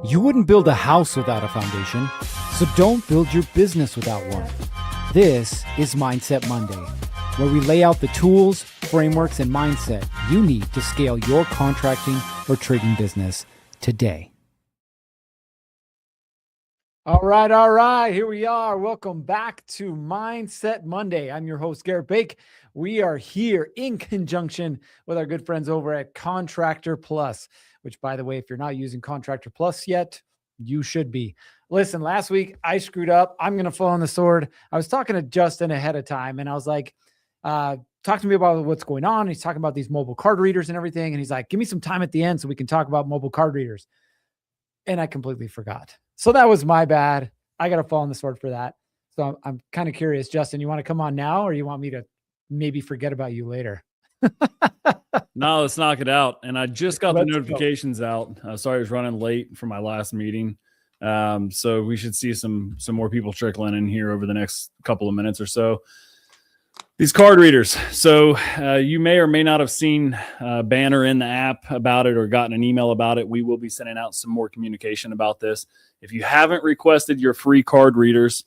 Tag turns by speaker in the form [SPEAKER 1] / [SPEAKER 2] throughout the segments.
[SPEAKER 1] You wouldn't build a house without a foundation, so don't build your business without one. This is Mindset Monday, where we lay out the tools, frameworks, and mindset you need to scale your contracting or trading business today. All right. Here we are. Welcome back to Mindset Monday. I'm your host, Gerritt Bake. We are here in conjunction with our good friends over at Contractor Plus, which, by the way, if you're not using Contractor Plus yet, you should be. Listen, last week I screwed up. I'm going to fall on the sword. I was talking to Justin ahead of time, and I was like, talk to me about what's going on. He's talking about these mobile card readers and everything. And he's like, give me some time at the end so we can talk about mobile card readers. And I completely forgot. So that was my bad. I got to fall on the sword for that. So I'm kind of curious, Justin, you want to come on now, or you want me to maybe forget about you later?
[SPEAKER 2] No, let's knock it out. And I just got the notifications out. Sorry, I was running late for my last meeting. So we should see some more people trickling in here over the next couple of minutes or so. These card readers. So you may or may not have seen a banner in the app about it or gotten an email about it. We will be sending out some more communication about this. If you haven't requested your free card readers,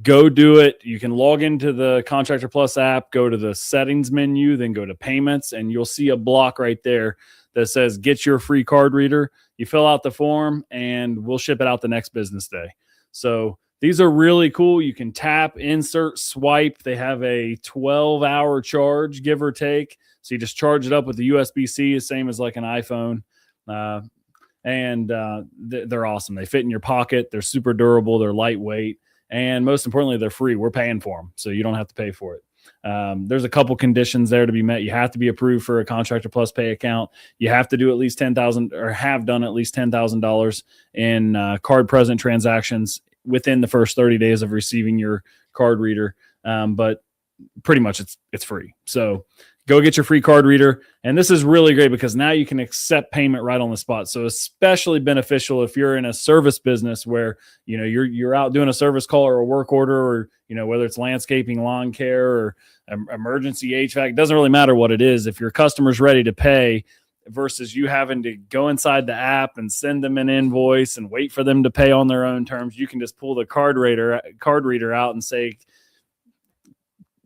[SPEAKER 2] go do it. You can log into the Contractor Plus app, go to the settings menu, then go to payments, and you'll see a block right there that says get your free card reader. You fill out the form and we'll ship it out the next business day. So these are really cool. You can tap, insert, swipe. They have a 12-hour charge, give or take. So you just charge it up with the USB-C, the same as like an iPhone. They're awesome. They fit in your pocket. They're super durable. They're lightweight. And most importantly, they're free. We're paying for them, so you don't have to pay for it. There's a couple conditions there to be met. You have to be approved for a Contractor Plus Pay account. You have to do at least $10,000 or have done at least $10,000 in card present transactions within the first 30 days of receiving your card reader. But pretty much it's free. So go get your free card reader. And this is really great because now you can accept payment right on the spot. So especially beneficial if you're in a service business where, you know, you're out doing a service call or a work order, or, you know, whether it's landscaping, lawn care, or emergency HVAC, it doesn't really matter what it is. If your customer's ready to pay versus you having to go inside the app and send them an invoice and wait for them to pay on their own terms, you can just pull the card reader out and say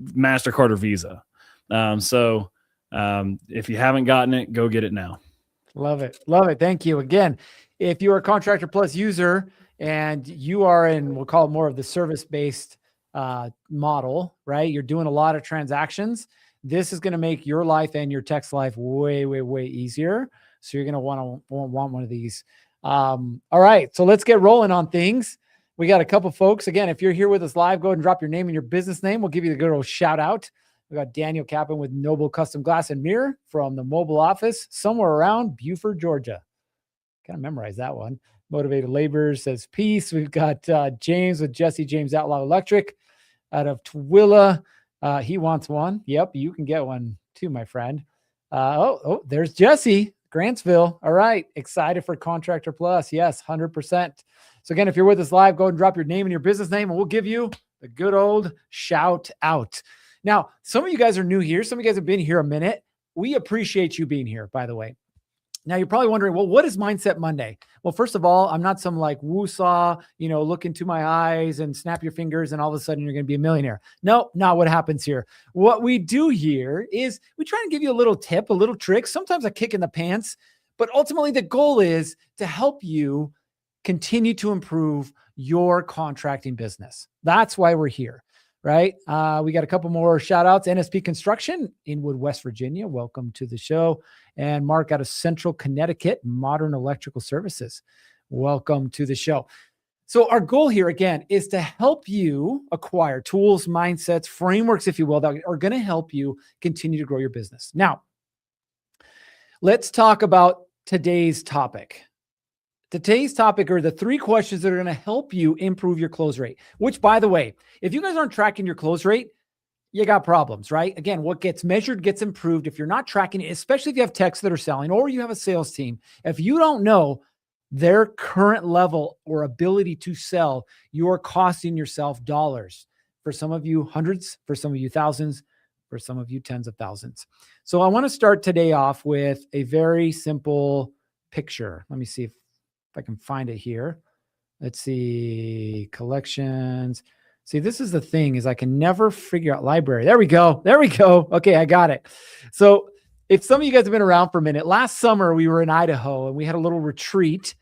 [SPEAKER 2] MasterCard or Visa. If you haven't gotten it, go get it now.
[SPEAKER 1] Love it. Love it. Thank you. Again, if you're a Contractor Plus user and you are in, we'll call it more of the service-based model, right? You're doing a lot of transactions. This is going to make your life and your tech's life way, way, way easier. So you're going to want one of these. All right. So let's get rolling on things. We got a couple folks. Again, if you're here with us live, go ahead and drop your name and your business name. We'll give you the good old shout out. We got Daniel Kaplan with Noble Custom Glass and Mirror from the mobile office somewhere around Buford, Georgia. Kind of memorize that one. Motivated Labor says peace. We've got James with Jesse James Outlaw Electric out of Tooele. He wants one. Yep, you can get one too, my friend. There's Jesse, Grantsville. All right, excited for Contractor Plus. Yes, 100%. So again, if you're with us live, go ahead and drop your name and your business name, and we'll give you the good old shout out. Now, some of you guys are new here. Some of you guys have been here a minute. We appreciate you being here, by the way. Now, you're probably wondering, well, what is Mindset Monday? Well, first of all, I'm not some like woo-saw, look into my eyes and snap your fingers and all of a sudden you're going to be a millionaire. No, not what happens here. What we do here is we try and give you a little tip, a little trick, sometimes a kick in the pants, but ultimately the goal is to help you continue to improve your contracting business. That's why we're here. Right. We got a couple more shout outs. NSP Construction, Inwood, West Virginia. Welcome to the show. And Mark out of Central Connecticut, Modern Electrical Services. Welcome to the show. So our goal here, again, is to help you acquire tools, mindsets, frameworks, if you will, that are going to help you continue to grow your business. Now, let's talk about today's topic. Today's topic are the 3 questions that are going to help you improve your close rate, which, by the way, if you guys aren't tracking your close rate, you got problems, right? Again, what gets measured gets improved. If you're not tracking it, especially if you have techs that are selling or you have a sales team, if you don't know their current level or ability to sell, you're costing yourself dollars. For some of you, hundreds, for some of you, thousands, for some of you, tens of thousands. So I want to start today off with a very simple picture. Let me see if if I can find it here. Let's see, collections. See, this is the thing is I can never figure out library. There we go. There we go. Okay, I got it. So if some of you guys have been around for a minute, last summer we were in Idaho and we had a little retreat.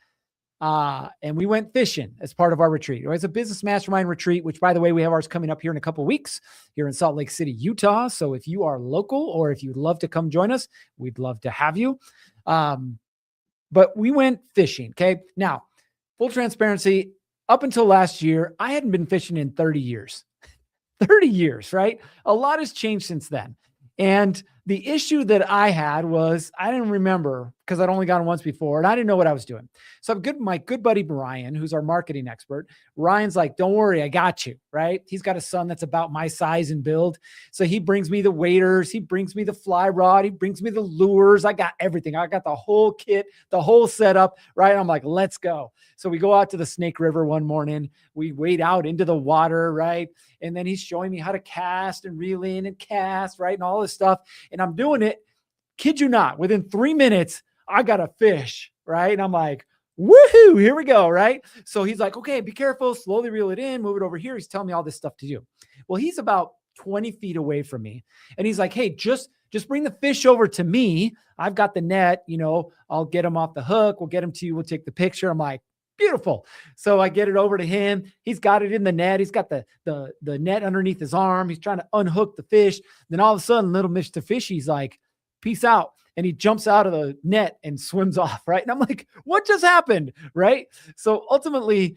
[SPEAKER 1] And we went fishing as part of our retreat. It was a business mastermind retreat, which, by the way, we have ours coming up here in a couple of weeks here in Salt Lake City, Utah. So if you are local or if you'd love to come join us, we'd love to have you. But we went fishing. Okay. Now, full transparency, up until last year, I hadn't been fishing in 30 years. 30 years, right? A lot has changed since then. And the issue that I had was I didn't remember because I'd only gone once before and I didn't know what I was doing. So my good buddy, Ryan, who's our marketing expert, Ryan's like, don't worry, I got you, right? He's got a son that's about my size and build. So he brings me the waders. He brings me the fly rod. He brings me the lures. I got everything. I got the whole kit, the whole setup, right? I'm like, let's go. So we go out to the Snake River one morning. We wade out into the water, right? And then he's showing me how to cast and reel in and cast, right? And all this stuff. And I'm doing it. Kid you not, within 3 minutes, I got a fish, right? And I'm like, woohoo, here we go, right? So he's like, okay, be careful, slowly reel it in, move it over here. He's telling me all this stuff to do. Well, he's about 20 feet away from me. And he's like, hey, just bring the fish over to me. I've got the net, I'll get him off the hook. We'll get him to you. We'll take the picture. I'm like, beautiful. So I get it over to him. He's got it in the net. He's got the net underneath his arm. He's trying to unhook the fish. Then all of a sudden, little Mr. Fishy's like, peace out. And he jumps out of the net and swims off, right? And I'm like, what just happened, right? So ultimately,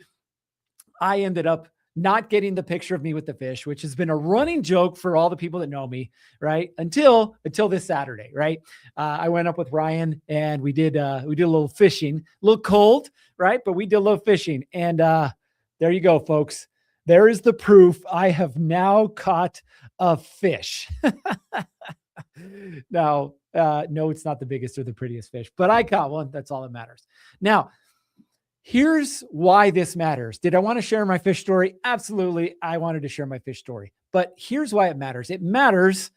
[SPEAKER 1] I ended up not getting the picture of me with the fish, which has been a running joke for all the people that know me, right? Until this Saturday, right? I went up with Ryan and we did a little fishing, a little cold, right? But we did a little fishing. And there you go, folks. There is the proof. I have now caught a fish. Now, no, it's not the biggest or the prettiest fish, but I caught one. That's all that matters. Now, here's why this matters. Did I want to share my fish story? Absolutely. I wanted to share my fish story, but here's why it matters. It matters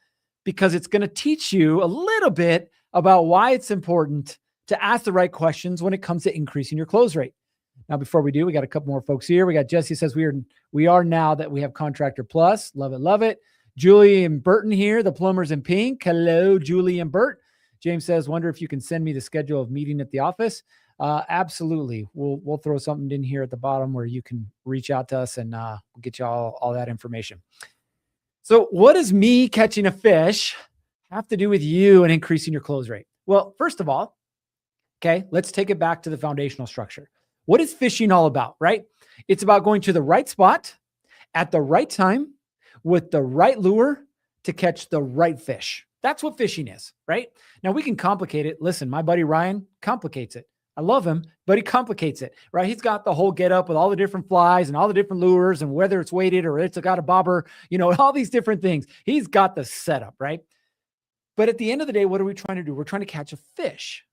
[SPEAKER 1] because it's going to teach you a little bit about why it's important to ask the right questions when it comes to increasing your close rate. Now, before we do, we got a couple more folks here. We got Jesse says we are now that we have Contractor Plus. Love it. Love it. Julie and Burton here, the plumbers in pink. Hello, Julie and Bert. James says, wonder if you can send me the schedule of meeting at the office. Absolutely. We'll throw something in here at the bottom where you can reach out to us and we'll get you all that information. So what does me catching a fish have to do with you and increasing your close rate? Well, first of all, okay, let's take it back to the foundational structure. What is fishing all about, right? It's about going to the right spot at the right time with the right lure to catch the right fish. That's what fishing is, right? Now we can complicate it. Listen, my buddy Ryan complicates it. I love him, but he complicates it, right? He's got the whole get up with all the different flies and all the different lures and whether it's weighted or it's got a bobber, all these different things. He's got the setup, right? But at the end of the day, what are we trying to do? We're trying to catch a fish.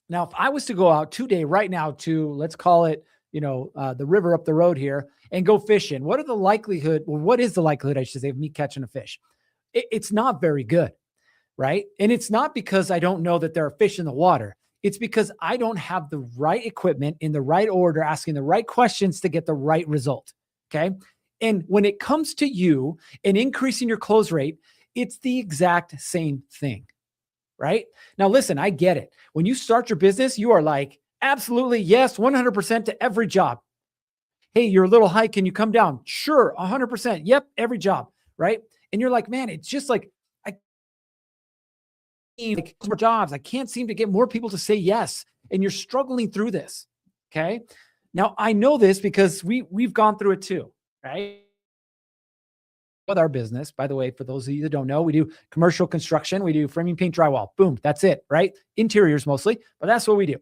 [SPEAKER 1] Now, if I was to go out today, right now to, let's call it, the river up the road here and go fishing, what is the likelihood, I should say, of me catching a fish? It's not very good, right? And it's not because I don't know that there are fish in the water. It's because I don't have the right equipment in the right order, asking the right questions to get the right result. Okay. And when it comes to you and increasing your close rate, it's the exact same thing, right? Now, listen, I get it. When you start your business, you are like, absolutely, yes, 100% to every job. Hey, you're a little high. Can you come down? Sure, 100%. Yep, every job, right? And you're like, man, it's just like, more jobs. I can't seem to get more people to say yes. And you're struggling through this. Okay. Now I know this because we've gone through it too, right? With our business, by the way, for those of you that don't know, we do commercial construction. We do framing, paint, drywall. Boom. That's it, right? Interiors mostly, but that's what we do.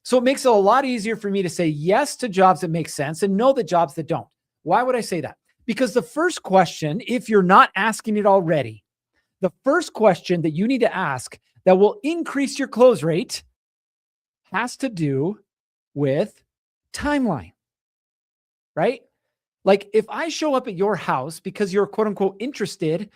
[SPEAKER 1] So it makes it a lot easier for me to say yes to jobs that make sense and no the jobs that don't. Why would I say that? Because the first question, if you're not asking it already, the first question that you need to ask that will increase your close rate has to do with timeline, right? Like if I show up at your house because you're quote unquote interested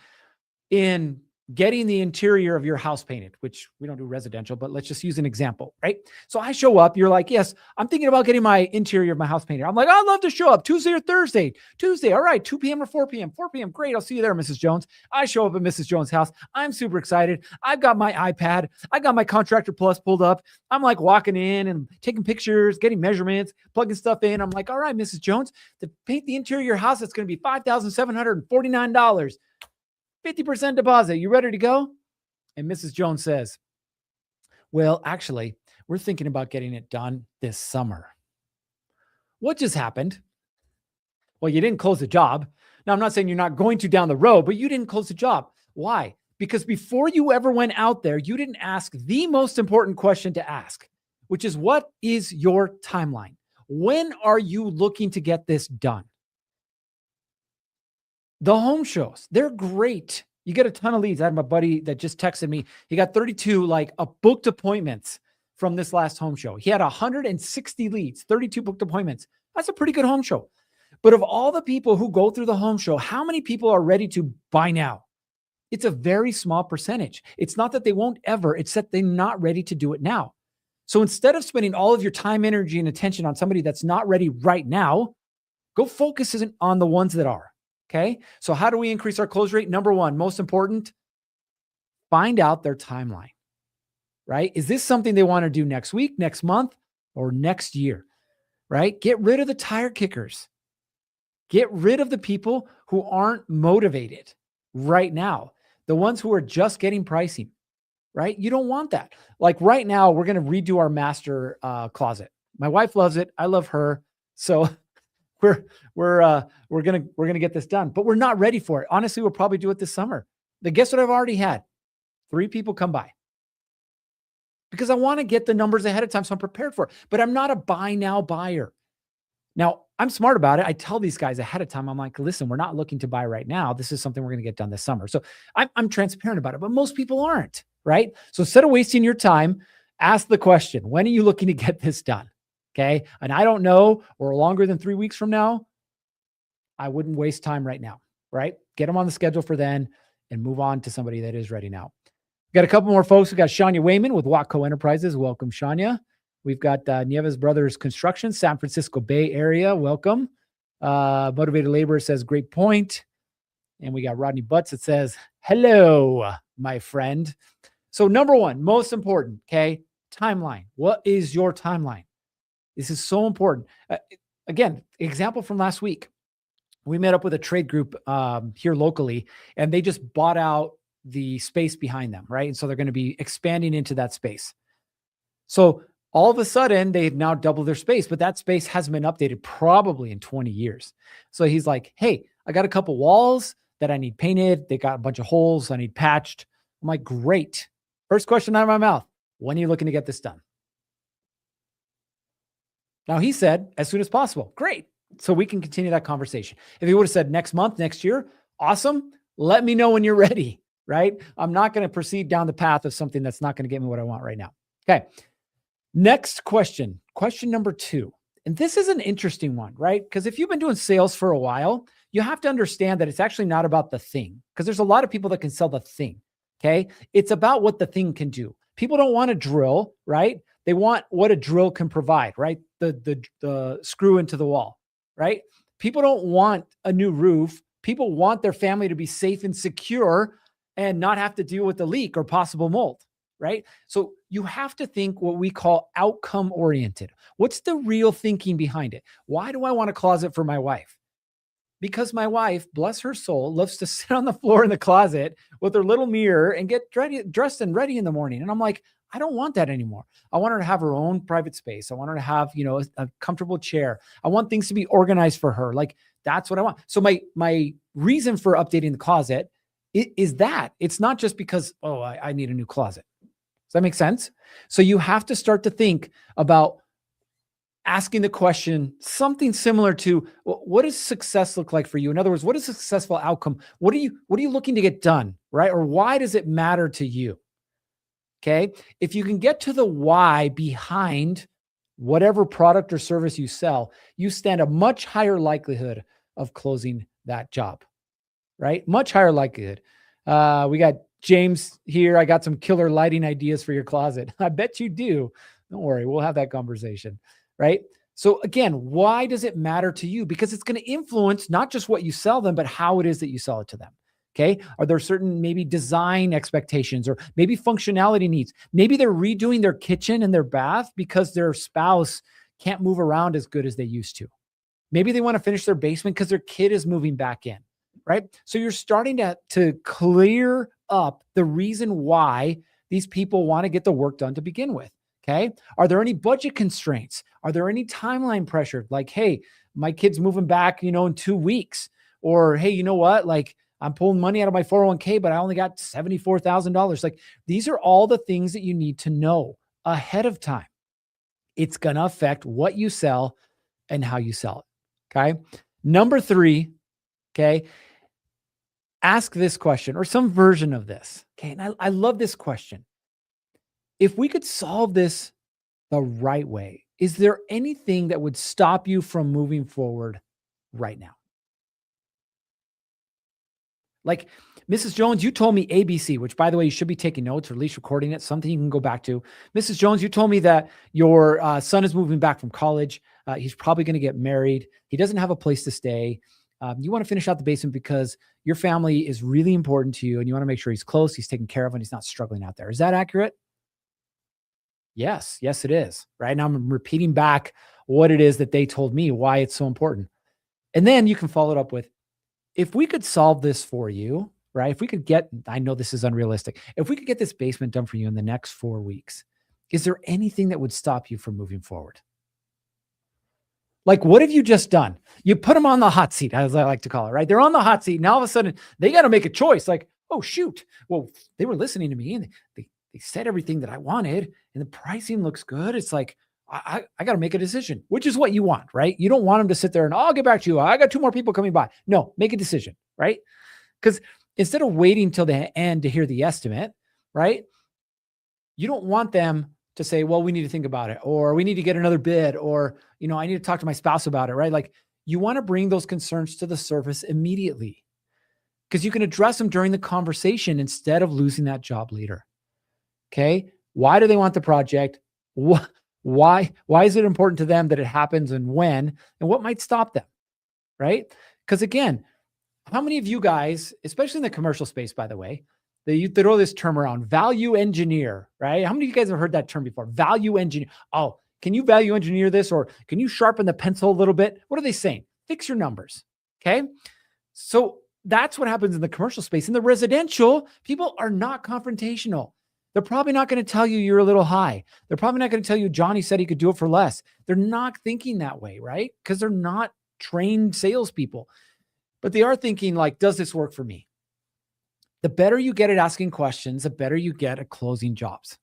[SPEAKER 1] in getting the interior of your house painted, which we don't do residential, but let's just use an example, right? So I show up, you're like, yes, I'm thinking about getting my interior of my house painted. I'm like, I'd love to show up Tuesday or Thursday. Tuesday, all right, 2 p.m. or 4 p.m. 4 p.m. Great, I'll see you there, Mrs. Jones. I show up at Mrs. Jones' house. I'm super excited. I've got my iPad. I got my Contractor Plus pulled up. I'm like walking in and taking pictures, getting measurements, plugging stuff in. I'm like, all right, Mrs. Jones, to paint the interior of your house, it's going to be $5,749. 50% deposit. You ready to go? And Mrs. Jones says, well, actually, we're thinking about getting it done this summer. What just happened? Well, you didn't close the job. Now, I'm not saying you're not going to down the road, but you didn't close the job. Why? Because before you ever went out there, you didn't ask the most important question to ask, which is, what is your timeline? When are you looking to get this done? The home shows, they're great. You get a ton of leads. I had my buddy that just texted me. He got 32 booked appointments from this last home show. He had 160 leads, 32 booked appointments. That's a pretty good home show. But of all the people who go through the home show, how many people are ready to buy now? It's a very small percentage. It's not that they won't ever, it's that they're not ready to do it now. So instead of spending all of your time, energy, and attention on somebody that's not ready right now, go focus on the ones that are. Okay. So how do we increase our close rate? Number one, most important, find out their timeline, right? Is this something they want to do next week, next month, or next year, right? Get rid of the tire kickers. Get rid of the people who aren't motivated right now. The ones who are just getting pricing, right? You don't want that. Like right now, we're going to redo our master closet. My wife loves it. I love her. So we're gonna get this done, but we're not ready for it. Honestly, we'll probably do it this summer. But guess what? I've already had 3 people come by because I want to get the numbers ahead of time, so I'm prepared for it. But I'm not a buy now buyer. Now I'm smart about it. I tell these guys ahead of time. I'm like, listen, we're not looking to buy right now. This is something we're going to get done this summer. So I'm transparent about it, but most people aren't, right? So instead of wasting your time, ask the question: when are you looking to get this done? Okay. And I don't know, or longer than 3 weeks from now, I wouldn't waste time right now, right? Get them on the schedule for then and move on to somebody that is ready now. We've got a couple more folks. We've got Shania Wayman with Watco Enterprises. Welcome, Shania. We've got Nieves Brothers Construction, San Francisco Bay Area. Welcome. Motivated Laborer says, great point. And we got Rodney Butts that says, hello, my friend. So number one, most important, okay, timeline. What is your timeline? This is so important. Again, example from last week. We met up with a trade group here locally, and they just bought out the space behind them, right? And so they're going to be expanding into that space. So all of a sudden, they've now doubled their space, but that space hasn't been updated probably in 20 years. So he's like, hey, I got a couple walls that I need painted. They got a bunch of holes I need patched. I'm like, great. First question out of my mouth: when are you looking to get this done? Now he said, as soon as possible. Great. So we can continue that conversation. If he would have said next month, next year, awesome. Let me know when you're ready, right? I'm not going to proceed down the path of something that's not going to get me what I want right now. Okay. Next question. Question number 2. And this is an interesting one, right? Because if you've been doing sales for a while, you have to understand that it's actually not about the thing, because there's a lot of people that can sell the thing. Okay. It's about what the thing can do. People don't want a drill, right? They want what a drill can provide, right? The screw into the wall, right? People don't want a new roof. People want their family to be safe and secure and not have to deal with the leak or possible mold, right? So you have to think what we call outcome oriented. What's the real thinking behind it? Why do I want a closet for my wife? Because my wife, bless her soul, loves to sit on the floor in the closet with her little mirror and get dressed and ready in the morning. And I'm like, I don't want that anymore. I want her to have her own private space. I want her to have, a comfortable chair. I want things to be organized for her. Like, that's what I want. So my reason for updating the closet is that it's not just because, I need a new closet. Does that make sense? So you have to start to think about asking the question, something similar to, what does success look like for you? In other words, what is a successful outcome? What are you looking to get done, right? Or why does it matter to you? Okay. If you can get to the why behind whatever product or service you sell, you stand a much higher likelihood of closing that job, right? Much higher likelihood. We got James here, I got some killer lighting ideas for your closet. I bet you do. Don't worry, we'll have that conversation, right? So again, why does it matter to you? Because it's going to influence not just what you sell them, but how it is that you sell it to them. Okay. Are there certain maybe design expectations or maybe functionality needs? Maybe they're redoing their kitchen and their bath because their spouse can't move around as good as they used to. Maybe they want to finish their basement because their kid is moving back in, right? So you're starting to clear up the reason why these people want to get the work done to begin with. Okay. Are there any budget constraints? Are there any timeline pressure? Like, hey, my kid's moving back, in 2 weeks. Or, hey, you know what? Like, I'm pulling money out of my 401k, but I only got $74,000. Like, these are all the things that you need to know ahead of time. It's going to affect what you sell and how you sell it. Okay. Number 3, okay. Ask this question or some version of this. Okay. And I love this question. If we could solve this the right way, is there anything that would stop you from moving forward right now? Like, Mrs. Jones, you told me ABC, which, by the way, you should be taking notes or at least recording it, something you can go back to. Mrs. Jones, you told me that your son is moving back from college. He's probably going to get married. He doesn't have a place to stay. You want to finish out the basement because your family is really important to you and you want to make sure he's close, he's taken care of, and he's not struggling out there. Is that accurate? Yes. Yes, it is. Right now, I'm repeating back what it is that they told me, why it's so important. And then you can follow it up with, if we could solve this for you, right? If we could I know this is unrealistic. If we could get this basement done for you in the next 4 weeks, is there anything that would stop you from moving forward? Like, what have you just done? You put them on the hot seat, as I like to call it, right? They're on the hot seat. Now, all of a sudden, they got to make a choice. Like, oh, shoot. Well, they were listening to me and they said everything that I wanted and the pricing looks good. It's like, I got to make a decision, which is what you want, right? You don't want them to sit there and I'll get back to you. I got 2 more people coming by. No, make a decision, right? Because instead of waiting till the end to hear the estimate, right? You don't want them to say, well, we need to think about it, or we need to get another bid, or, I need to talk to my spouse about it, right? Like, you want to bring those concerns to the surface immediately because you can address them during the conversation instead of losing that job later. Okay. Why do they want the project? Why is it important to them that it happens and when, and what might stop them? Right. Because again, how many of you guys, especially in the commercial space, by the way, they throw this term around, value engineer, right? How many of you guys have heard that term before? Value engineer. Oh, can you value engineer this? Or can you sharpen the pencil a little bit? What are they saying? Fix your numbers. Okay. So that's what happens in the commercial space. In the residential, people are not confrontational. They're probably not going to tell you you're a little high. They're probably not going to tell you Johnny said he could do it for less. They're not thinking that way, right? Because they're not trained salespeople. But they are thinking like, does this work for me? The better you get at asking questions, the better you get at closing jobs.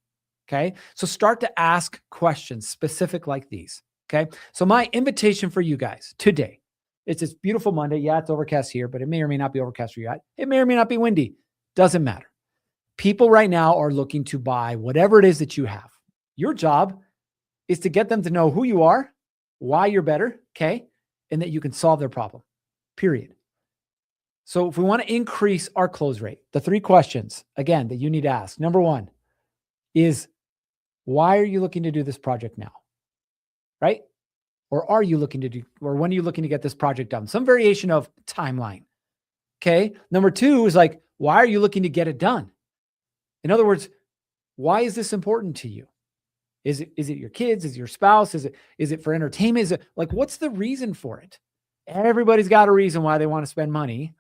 [SPEAKER 1] Okay. So start to ask questions specific like these. Okay. So my invitation for you guys today, it's this beautiful Monday. Yeah, it's overcast here, but it may or may not be overcast for you. It may or may not be windy. Doesn't matter. People right now are looking to buy whatever it is that you have. Your job is to get them to know who you are, why you're better. Okay. And that you can solve their problem. Period. So if we want to increase our close rate, the 3 questions, again, that you need to ask. Number 1 is, why are you looking to do this project now? Right? Or are you looking to do, or when are you looking to get this project done? Some variation of timeline. Okay. Number 2 is like, why are you looking to get it done? In other words, why is this important to you? Is it your kids? Is it your spouse? Is it for entertainment? Is it like, what's the reason for it? Everybody's got a reason why they want to spend money.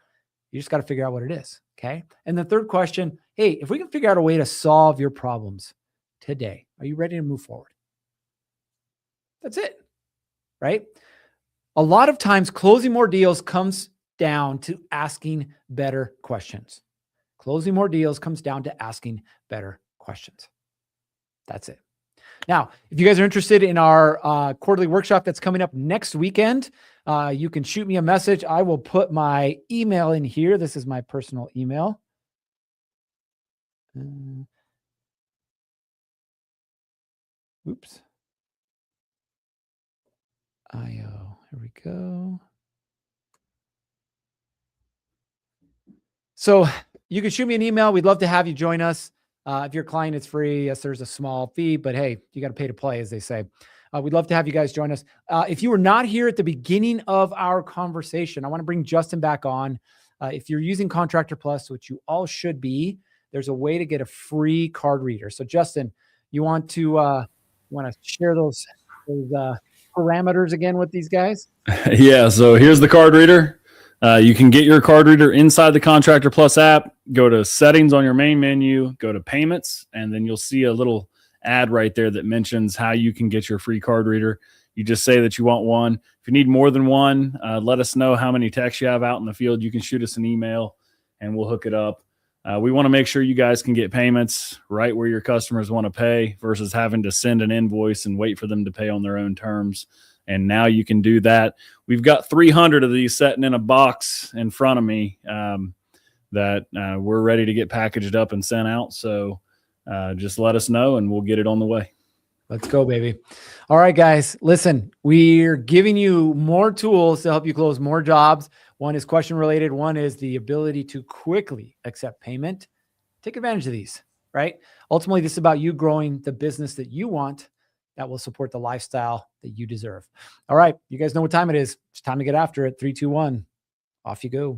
[SPEAKER 1] You just got to figure out what it is. Okay. And the 3rd question, hey, if we can figure out a way to solve your problems today, are you ready to move forward? That's it. Right. A lot of times closing more deals comes down to asking better questions. Closing more deals comes down to asking better questions. That's it. Now, if you guys are interested in our quarterly workshop that's coming up next weekend, you can shoot me a message. I will put my email in here. This is my personal email. Oops. IO. Here we go. So you can shoot me an email. We'd love to have you join us. If your client is free, yes, there's a small fee, but hey, you got to pay to play, as they say. We'd love to have you guys join us. If you were not here at the beginning of our conversation, I want to bring Justin back on. If you're using Contractor Plus, which you all should be, there's a way to get a free card reader. So Justin, you want to share those parameters again with these guys?
[SPEAKER 2] Yeah. So here's the card reader. You can get your card reader inside the Contractor Plus app. Go to settings on your main menu, go to payments, and then you'll see a little ad right there that mentions how you can get your free card reader. You just say that you want one. If you need more than one, let us know how many techs you have out in the field. You can shoot us an email and we'll hook it up. We want to make sure you guys can get payments right where your customers want to pay versus having to send an invoice and wait for them to pay on their own terms. And now you can do that. We've got 300 of these sitting in a box in front of me that we're ready to get packaged up and sent out. So just let us know and we'll get it on the way.
[SPEAKER 1] Let's go, baby. All right, guys, listen, we're giving you more tools to help you close more jobs. One is question related. One is the ability to quickly accept payment. Take advantage of these, right? Ultimately, this is about you growing the business that you want that will support the lifestyle that you deserve. All right, you guys know what time it is. It's time to get after it. 3, 2, 1, off you go.